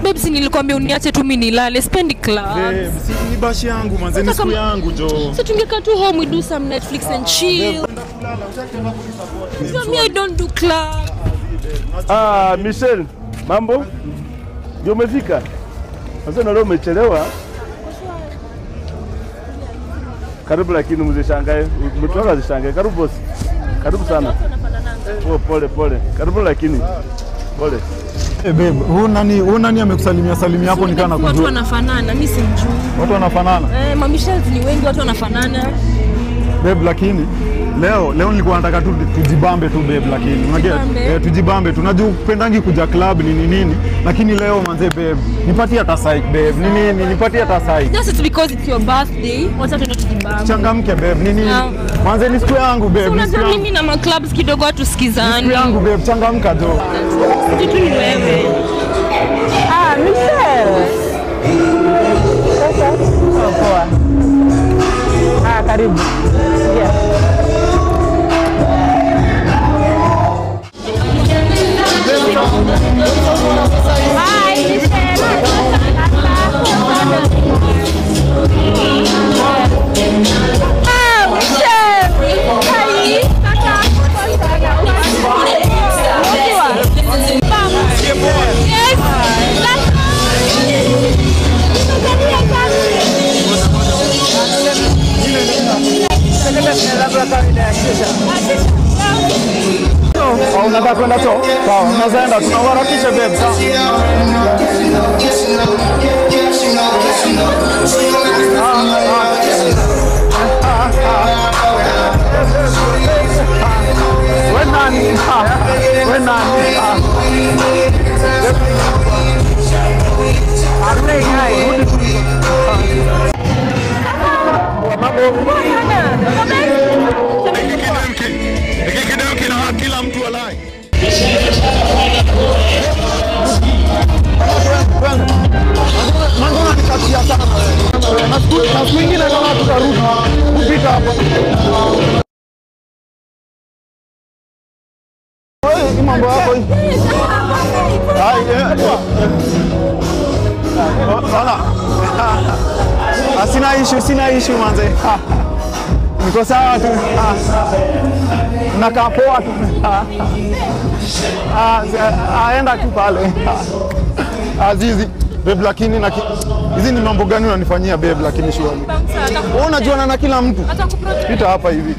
babe, si nilikwambia uniache tu mimi nilale, spendi club. Babe, si ni bashi yangu manze, ni siku yangu jo. So tungekaa tu home, we do some Netflix and chill. So me I don't do club. Michelle, mambo? Ndio umefika? Sasa na leo umechelewa. Karibu lakini mzishangae. Mtoka zishangae. Karibu boss. Karibu sana. Oh, pole. Karibu lakini. Pole. Babe, huyu nani amekusalimia hapo nikana kujua. Watu wanafanana, mimi simjui. Watu wanafanana? Mamisha ni wengi, watu wanafanana. Babe, lakini leo nilikuwa nataka tu tujibambe tu babe, lakini unajua tujibambe tu. Unajua upendangi kuja club nini, lakini leo manze babe, nipatie hata psych babe. Nini nipatie hata psych. Just because it's your birthday, wacha tuende tujibambe. Changamke babe, nini? Manze ni siku yangu babe. Unajua mimi na clubs kidogo watu sikizani. Siku yangu babe, changamka jo. Kitu ni wewe. Michelle. Sasa poa. Karibu. Yeah. Unataka kwenda cho? Sawa, unaenda tunawarakisha babe. Sawa. Kila mtu alai. Mango nikatia sana. Na siku nyingine kama tutarudi kupita hapo. Oi, mambo yako hii. Sana. Sina issue manze. Niko sawa tu. Nakapoa tu. Aenda tu pale. Azizi babe, lakini hizi ni mambo gani unanifanyia babe, lakini shwari. Wewe unajuana na kila mtu. Pita hapa hivi.